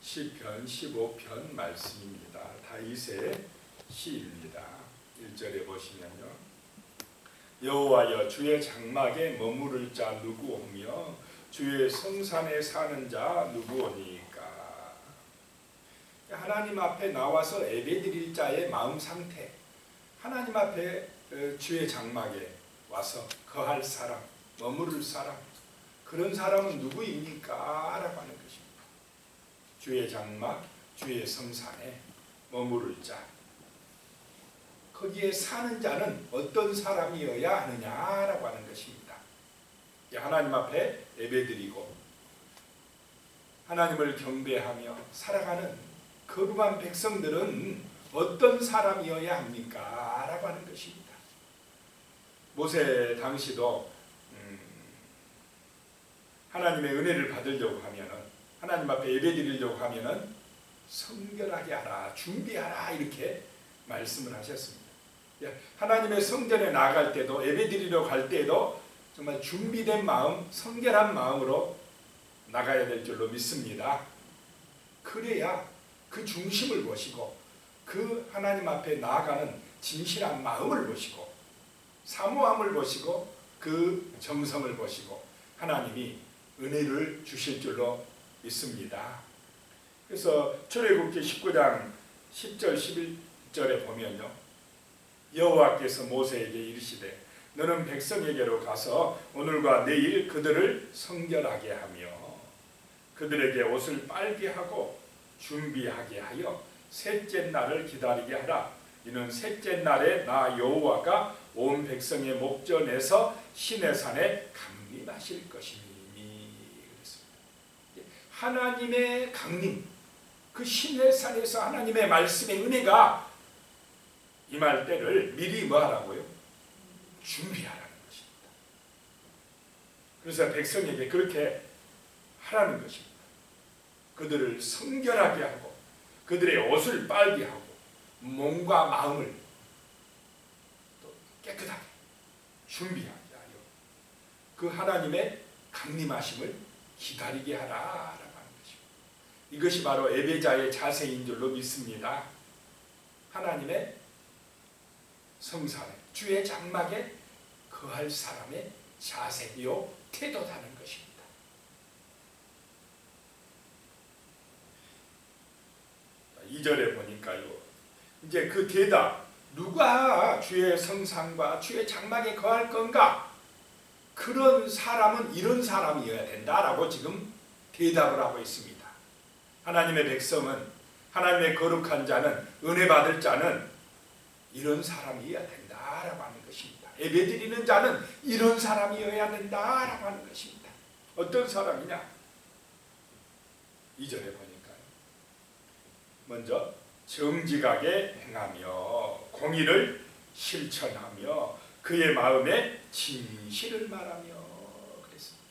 시편 15편 말씀입니다. 다윗의 시입니다. 1절에 보시면요. 여호와여 주의 장막에 머무를 자 누구오며 주의 성산에 사는 자 누구오니까. 하나님 앞에 나와서 예배드릴 자의 마음 상태, 하나님 앞에 주의 장막에 와서 거할 사람, 머무를 사람, 그런 사람은 누구입니까? 라고 하는 것입니다. 주의 장막, 주의 성산에 머무를 자, 거기에 사는 자는 어떤 사람이어야 하느냐라고 하는 것입니다. 하나님 앞에 예배드리고 하나님을 경배하며 살아가는 거룩한 백성들은 어떤 사람이어야 합니까? 라고 하는 것입니다. 모세 당시도 하나님의 은혜를 받으려고 하면은, 하나님 앞에 예배드리려고 하면은 성결하게 하라, 준비하라, 이렇게 말씀을 하셨습니다. 하나님의 성전에 나아갈 때도, 예배드리러 갈 때도 정말 준비된 마음, 성결한 마음으로 나가야 될 줄로 믿습니다. 그래야 그 중심을 보시고 그 하나님 앞에 나아가는 진실한 마음을 보시고 사모함을 보시고 그 정성을 보시고 하나님이 은혜를 주실 줄로 믿습니다. 그래서 출애굽기 19장 10절 11절에 보면요, 여호와께서 모세에게 이르시되 너는 백성에게로 가서 오늘과 내일 그들을 성결하게 하며 그들에게 옷을 빨게 하고 준비하게 하여 셋째 날을 기다리게 하라. 이는 셋째 날에 나 여호와가 온 백성의 목전에서 시내산에 강림하실 것이니. 하나님의 강림, 그 시내산에서 하나님의 말씀의 은혜가 임할 때를 미리 뭐 하라고요? 준비하라는 것입니다. 그래서 백성에게 그렇게 하라는 것입니다. 그들을 성결하게 하고 그들의 옷을 빨게 하고 몸과 마음을 또 깨끗하게 준비하게 하여 그 하나님의 강림하심을 기다리게 하라라고 하는 것입니다. 이것이 바로 예배자의 자세인 줄로 믿습니다. 하나님의 성산에, 주의 장막에 거할 사람의 자세요, 태도다는 것입니다. 이 절에 보니까요, 이제 그 대답, 누가 주의 성산과 주의 장막에 거할 건가? 그런 사람은 이런 사람이어야 된다라고 지금 대답을 하고 있습니다. 하나님의 백성은, 하나님의 거룩한 자는, 은혜 받을 자는 이런 사람이어야 된다라고 하는 것입니다. 예배드리는 자는 이런 사람이어야 된다라고 하는 것입니다. 어떤 사람이냐? 2절에 보니까요, 먼저 정직하게 행하며 공의를 실천하며 그의 마음에 진실을 말하며 그랬습니다.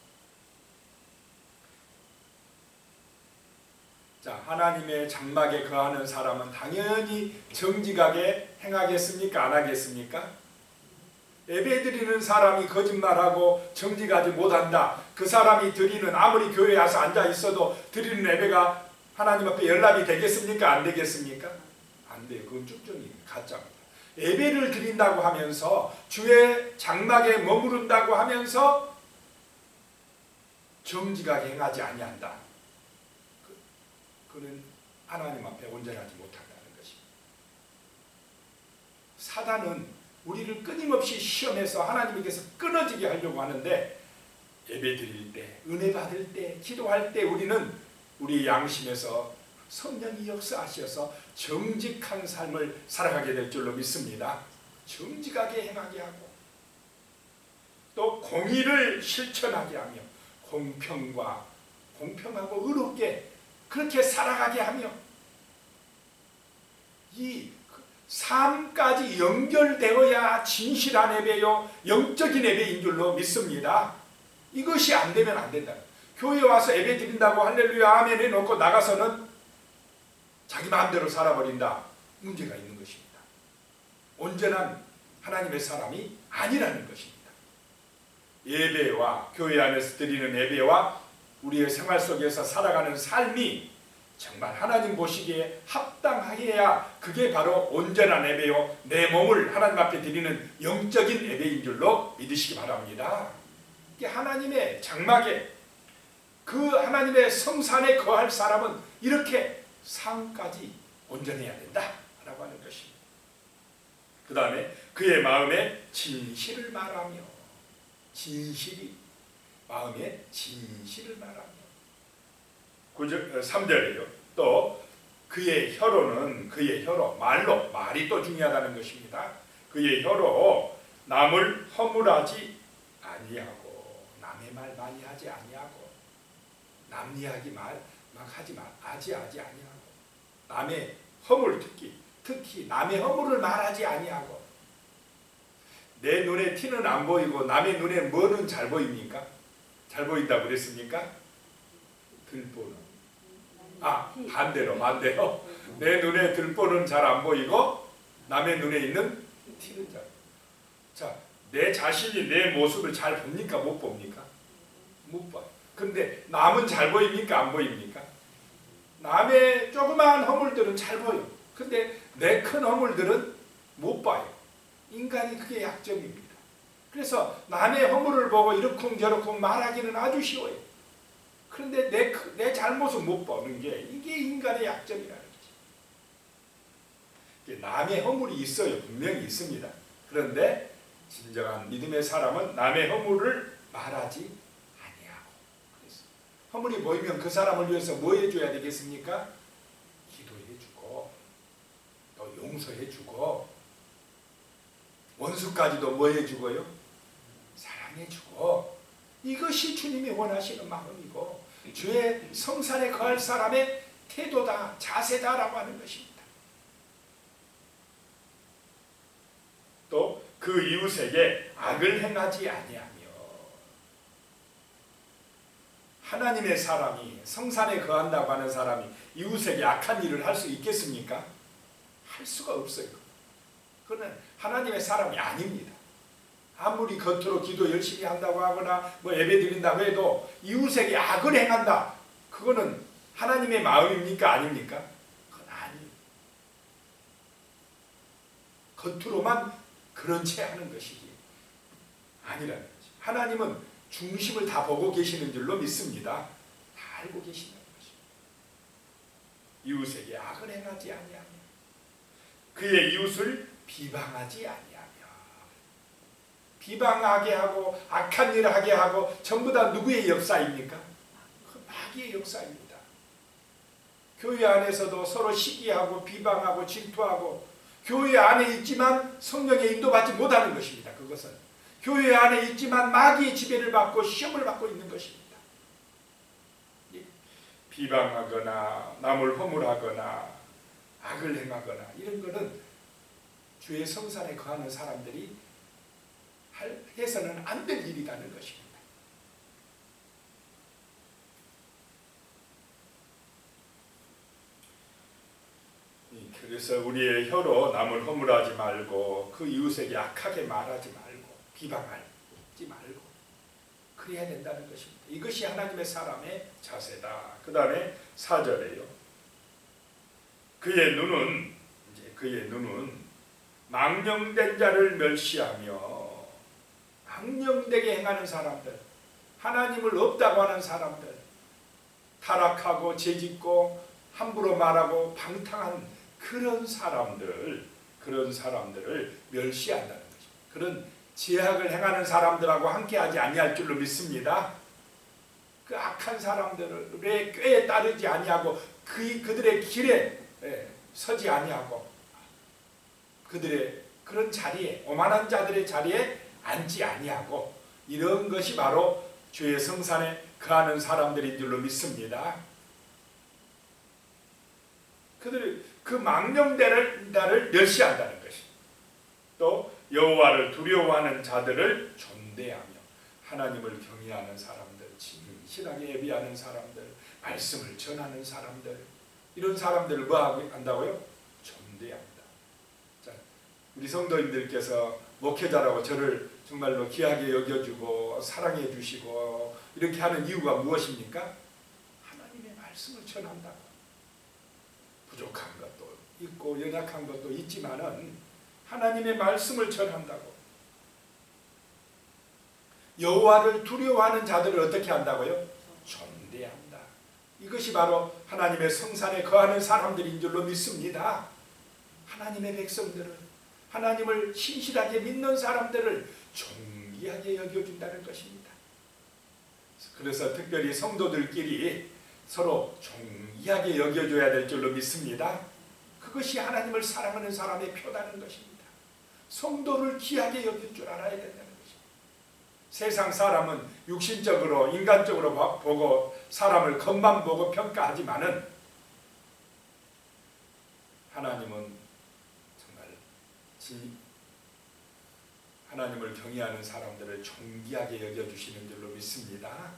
자, 하나님의 장막에 거하는 사람은 당연히 정직하게 행하겠습니까? 안 하겠습니까? 예배드리는 사람이 거짓말하고 정직하지 못한다, 그 사람이 드리는, 아무리 교회에 와서 앉아 있어도 드리는 예배가 하나님 앞에 연락이 되겠습니까? 안 되겠습니까? 안 돼요. 그건 쭉쭉이 가짜입니다. 예배를 드린다고 하면서 주의 장막에 머무른다고 하면서 정직하게 행하지 아니한다, 그는 하나님 앞에 온전하지 못한다는 것입니다. 사단은 우리를 끊임없이 시험해서 하나님께서 끊어지게 하려고 하는데, 예배 드릴 때, 은혜 받을 때, 기도할 때 우리는 우리 양심에서 성령이 역사하셔서 정직한 삶을 살아가게 될 줄로 믿습니다. 정직하게 행하게 하고 또 공의를 실천하게 하며 공평하고 의롭게 그렇게 살아가게 하며 이 삶까지 연결되어야 진실한 예배요, 영적인 예배인 줄로 믿습니다. 이것이 안 되면 안 된다. 교회 와서 예배 드린다고 할렐루야 아멘 해놓고 나가서는 자기 마음대로 살아버린다, 문제가 있는 것입니다. 온전한 하나님의 사람이 아니라는 것입니다. 예배와 교회 안에서 드리는 예배와 우리의 생활 속에서 살아가는 삶이 정말 하나님 보시기에 합당해야 그게 바로 온전한 예배요, 내 몸을 하나님 앞에 드리는 영적인 예배인 줄로 믿으시기 바랍니다. 이게 하나님의 장막에, 그 하나님의 성산에 거할 사람은 이렇게 삶까지 온전해야 된다라고 하는 것입니다. 그 다음에 그의 마음에 진실을 말하며, 진실이 마음에 진실을 말하며, 3절에요. 또 그의 혀로는, 그의 혀로, 말로, 말이 또 중요하다는 것입니다. 그의 혀로 남을 허물하지 아니하고, 남의 말 많이 하지 아니하고, 남 이야기 막 하지 아니하고, 남의 허물, 특히 남의 허물을 말하지 아니하고. 내 눈에 티는 안 보이고 남의 눈에 뭐는 잘 보입니까? 잘 보인다고 그랬습니까? 들보는. 반대로. 내 눈에 들보는 잘 안 보이고 남의 눈에 있는 티는 잘. 자, 내 자신이 내 모습을 잘 봅니까? 못 봅니까? 못 봐요. 근데 남은 잘 보입니까? 안 보입니까? 남의 조그마한 허물들은 잘 보여. 근데 내 큰 허물들은 못 봐요. 인간이 그게 약점입니다. 그래서 남의 허물을 보고 이러쿵저러쿵 말하기는 아주 쉬워요. 그런데 내 잘못은 못 보는 게, 이게 인간의 약점이라는 거지. 남의 허물이 있어요. 분명히 있습니다. 그런데 진정한 믿음의 사람은 남의 허물을 말하지 아니하고. 그래서 허물이 보이면 그 사람을 위해서 뭐 해줘야 되겠습니까? 기도해주고, 또 용서해주고, 원수까지도 뭐 해주고요? 사랑해주고. 이것이 주님이 원하시는 마음이고 주의 성산에 거할 사람의 태도다, 자세다라고 하는 것입니다. 또 그 이웃에게 악을 행하지 아니하며. 하나님의 사람이, 성산에 거한다고 하는 사람이 이웃에게 악한 일을 할 수 있겠습니까? 할 수가 없어요. 그는 하나님의 사람이 아닙니다. 아무리 겉으로 기도 열심히 한다고 하거나 뭐 예배 드린다고 해도 이웃에게 악을 행한다, 그거는 하나님의 마음입니까? 아닙니까? 그건 아니에요. 겉으로만 그런 채 하는 것이지 아니라는 거지. 하나님은 중심을 다 보고 계시는 줄로 믿습니다. 다 알고 계신다는 것입니다. 이웃에게 악을 행하지 아니하며 그의 이웃을 비방하지 아니하며. 비방하게 하고 악한 일을 하게 하고 전부 다 누구의 역사입니까? 그 마귀의 역사입니다. 교회 안에서도 서로 시기하고 비방하고 질투하고, 교회 안에 있지만 성령의 인도받지 못하는 것입니다. 그것은 교회 안에 있지만 마귀의 지배를 받고 시험을 받고 있는 것입니다. 비방하거나 남을 허물하거나 악을 행하거나 이런 것은 주의 성산에 거하는 사람들이 해서는 안 될 일이라는 것입니다. 그래서 우리의 혀로 남을 허물하지 말고 그 이웃에게 악하게 말하지 말고 비방하지 말고 그래야 된다는 것입니다. 이것이 하나님의 사람의 자세다. 그 다음에 4절에요. 그의 눈은 망령된 자를 멸시하며. 망령되게 행하는 사람들, 하나님을 없다고 하는 사람들, 타락하고 죄짓고 함부로 말하고 방탕한 그런 사람들을 멸시한다는 거죠. 그런 죄악을 행하는 사람들하고 함께하지 아니할 줄로 믿습니다. 그 악한 사람들의 꾀에 따르지 아니하고 그들의 길에 서지 아니하고 그들의 그런 자리에, 오만한 자들의 자리에 앉지 아니하고, 이런 것이 바로 주의 성산에 거하는 사람들인 줄로 믿습니다. 그들이 그 망령된 자를 멸시한다는 것이, 또 여호와를 두려워하는 자들을 존대하며. 하나님을 경외하는 사람들, 진실하게 예비하는 사람들, 말씀을 전하는 사람들, 이런 사람들을 뭐 한다고요? 존대합니다. 자, 우리 성도님들께서 목회자라고 저를 정말로 귀하게 여겨주고 사랑해 주시고 이렇게 하는 이유가 무엇입니까? 하나님의 말씀을 전한다고. 부족한 것도 있고 연약한 것도 있지만은 하나님의 말씀을 전한다고. 여호와를 두려워하는 자들을 어떻게 한다고요? 존대한다. 이것이 바로 하나님의 성산에 거하는 사람들인 줄로 믿습니다. 하나님의 백성들을, 하나님을 신실하게 믿는 사람들을 존귀하게 여겨준다는 것입니다. 그래서 특별히 성도들끼리 서로 존귀하게 여겨줘야 될 줄로 믿습니다. 그것이 하나님을 사랑하는 사람의 표다는 것입니다. 성도를 귀하게 여길 줄 알아야 된다는 것입니다. 세상 사람은 육신적으로 인간적으로 보고 사람을 겉만 보고 평가하지만은 하나님은 정말 하나님을 경외하는 사람들을 존귀하게 여겨주시는 줄로 믿습니다.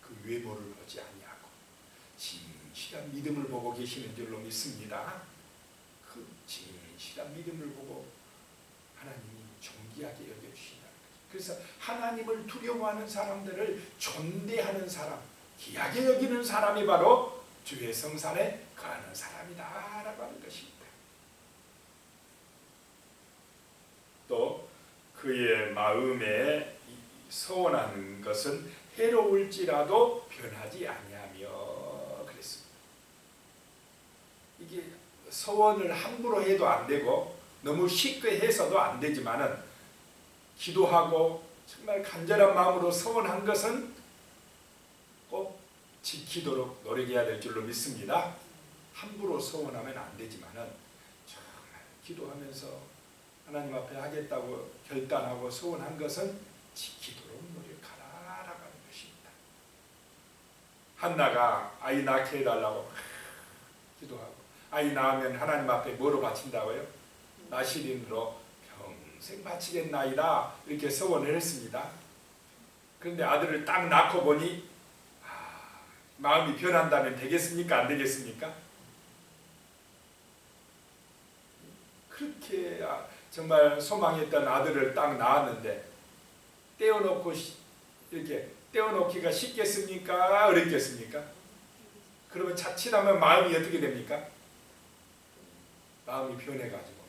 그 외모를 보지 아니하고 진실한 믿음을 보고 계시는 줄로 믿습니다. 그 진실한 믿음을 보고 하나님이 존귀하게 여겨주신다는 거죠. 그래서 하나님을 두려워하는 사람들을 존대하는 사람, 귀하게 여기는 사람이 바로 주의 성산에 거하는 사람이다라고 하는 것입니다. 또 그의 마음에 서원하는 것은 해로울지라도 변하지 아니하며 그랬습니다. 이게 서원을 함부로 해도 안 되고 너무 쉽게 해서도 안 되지만은 기도하고 정말 간절한 마음으로 서원한 것은 꼭 지키도록 노력해야 될 줄로 믿습니다. 함부로 서원하면 안 되지만은 정말 기도하면서 하나님 앞에 하겠다고 결단하고 서원한 것은 지키도록 노력하라라고 하는 것입니다. 한나가 아이 낳게 해달라고 기도하고 아이 낳으면 하나님 앞에 뭐로 바친다고요? 나시린으로 평생 바치겠나이다 이렇게 서원을 했습니다. 그런데 아들을 딱 낳고 보니 마음이 변한다면 되겠습니까? 안 되겠습니까? 그렇게 정말 소망했던 아들을 딱 낳았는데 떼어놓고 이렇게 떼어놓기가 쉽겠습니까? 어렵겠습니까? 그러면 자칫하면 마음이 어떻게 됩니까? 마음이 변해가지고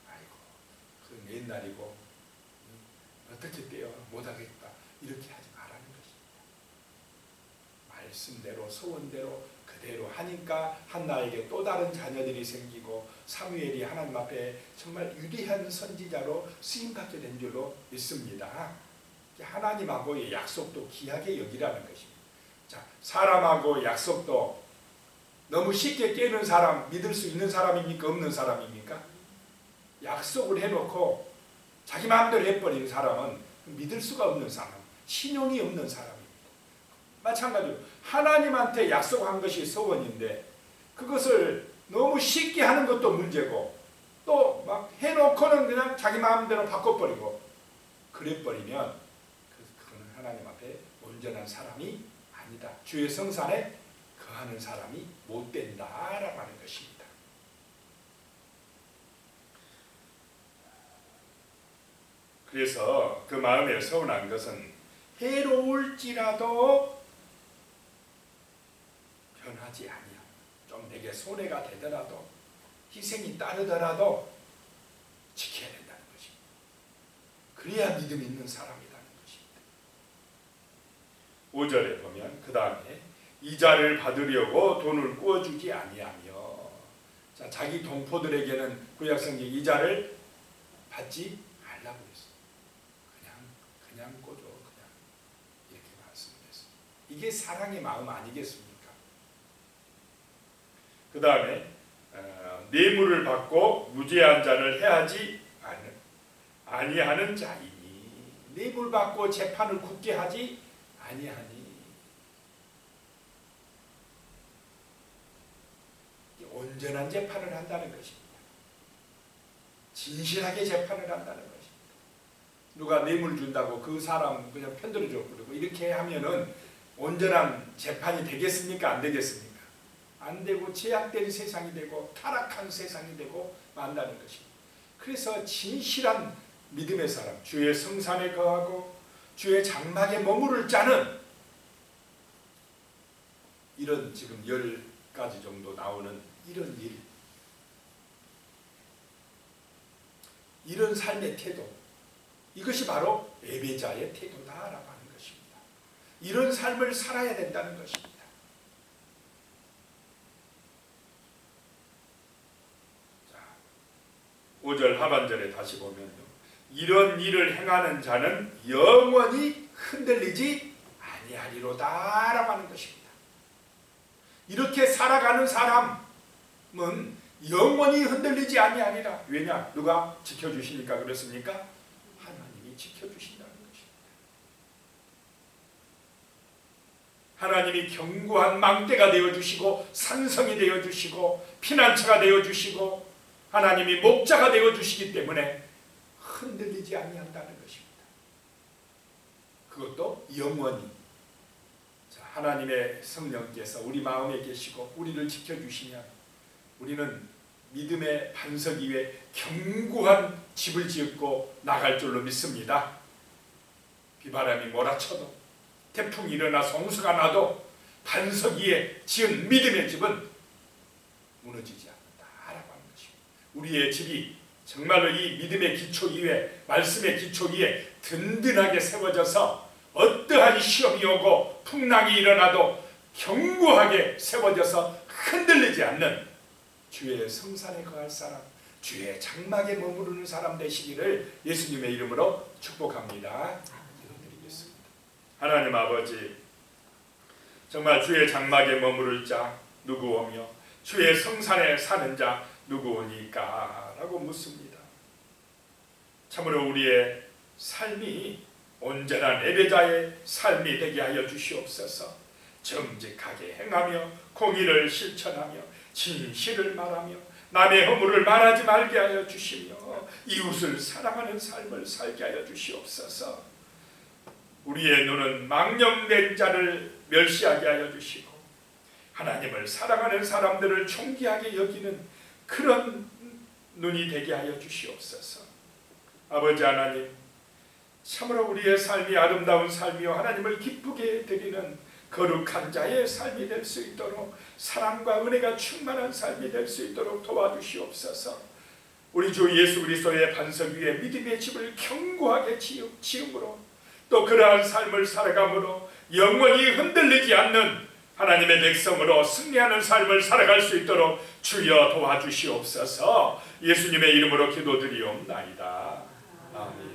아이고 그건 옛날이고 어떻게 떼어 못하겠다 이렇게 하지 말라는 것입니다. 말씀대로 소원대로 그대로 하니까 한나에게 또 다른 자녀들이 생기고 사무엘이 하나님 앞에 정말 위대한 선지자로 쓰임받게 된 줄로 믿습니다. 하나님하고의 약속도 귀하게 여기라는 것입니다. 자, 사람하고 약속도 너무 쉽게 깨는 사람, 믿을 수 있는 사람입니까? 없는 사람입니까? 약속을 해놓고 자기 마음대로 해버리는 사람은 믿을 수가 없는 사람, 신용이 없는 사람입니다. 마찬가지로 하나님한테 약속한 것이 소원인데 그것을 너무 쉽게 하는 것도 문제고 또 막 해놓고는 그냥 자기 마음대로 바꿔버리고 그래버리면 그거는 하나님 앞에 온전한 사람이 아니다. 주의 성산에 거하는 사람이 못 된다라고 하는 것입니다. 그래서 그 마음에 서운한 것은 해로울지라도 변하지 아니하며 좀 내게 손해가 되더라도 희생이 따르더라도 지켜야 된다는 것입니다. 그래야 믿음 있는 사람이라는 것입니다. 5절에 보면 그 다음에 이자를 받으려고 돈을 꾸어주지 아니하며 자, 자기 동포들에게는 구약성경 이자를 받지 말라고 했어요. 그냥 꿔줘 그냥 이렇게 말씀했어요. 이게 사랑의 마음 아니겠습니까? 그 다음에 뇌물을 받고 무죄한 자를 해하지 아니하는 자이니 뇌물 받고 재판을 굳게 하지 아니하니 온전한 재판을 한다는 것입니다. 진실하게 재판을 한다는 것입니다. 누가 뇌물 준다고 그 사람 그냥 편들어줘 버리고 이렇게 하면은 온전한 재판이 되겠습니까? 안 되겠습니까? 안 되고 제약된 세상이 되고 타락한 세상이 되고 만다는 것입니다. 그래서 진실한 믿음의 사람, 주의 성산에 거하고 주의 장막에 머무를 자는 이런 지금 10가지 정도 나오는 이런 일, 이런 삶의 태도, 이것이 바로 예배자의 태도다라고 하는 것입니다. 이런 삶을 살아야 된다는 것입니다. 자, 5절 하반절에 다시 보면요, 이런 일을 행하는 자는 영원히 흔들리지 아니하리로다라고 하는 것입니다. 이렇게 살아가는 사람은 영원히 흔들리지 아니하리라. 왜냐? 누가 지켜주시니까 그렇습니까? 하나님이 지켜주신다는 것입니다. 하나님이 견고한 망대가 되어주시고 산성이 되어주시고 피난처가 되어주시고 하나님이 목자가 되어주시기 때문에 흔들리지 아니한다는 것입니다. 그것도 영원히. 자, 하나님의 성령께서 우리 마음에 계시고 우리를 지켜주시면 우리는 믿음의 반석 위에 견고한 집을 짓고 나갈 줄로 믿습니다. 비바람이 몰아쳐도 태풍이 일어나 홍수가 나도 반석 위에 지은 믿음의 집은 무너지지 않는다라고 하는 것입니다. 우리의 집이 정말로 이 믿음의 기초 위에, 말씀의 기초 위에 든든하게 세워져서 어떠한 시험이 오고 풍랑이 일어나도 견고하게 세워져서 흔들리지 않는 주의 성산에 거할 사람, 주의 장막에 머무르는 사람 되시기를 예수님의 이름으로 축복합니다. 기도드리겠습니다. 하나님 아버지, 정말 주의 장막에 머무를 자 누구오며 주의 성산에 사는 자 누구오니까? 라고 묻습니다. 참으로 우리의 삶이 온전한 예배자의 삶이 되게 하여 주시옵소서. 정직하게 행하며 공의를 실천하며 진실을 말하며 남의 허물을 말하지 말게 하여 주시며 이웃을 사랑하는 삶을 살게 하여 주시옵소서. 우리의 눈은 망령된 자를 멸시하게 하여 주시고 하나님을 사랑하는 사람들을 존귀하게 여기는 그런 눈이 되게 하여 주시옵소서. 아버지 하나님, 참으로 우리의 삶이 아름다운 삶이요 하나님을 기쁘게 드리는 거룩한 자의 삶이 될 수 있도록 사랑과 은혜가 충만한 삶이 될 수 있도록 도와주시옵소서. 우리 주 예수 그리스도의 반석 위에 믿음의 집을 견고하게 지음으로 또 그러한 삶을 살아감으로 영원히 흔들리지 않는 하나님의 백성으로 승리하는 삶을 살아갈 수 있도록 주여 도와주시옵소서. 예수님의 이름으로 기도드리옵나이다. 아멘.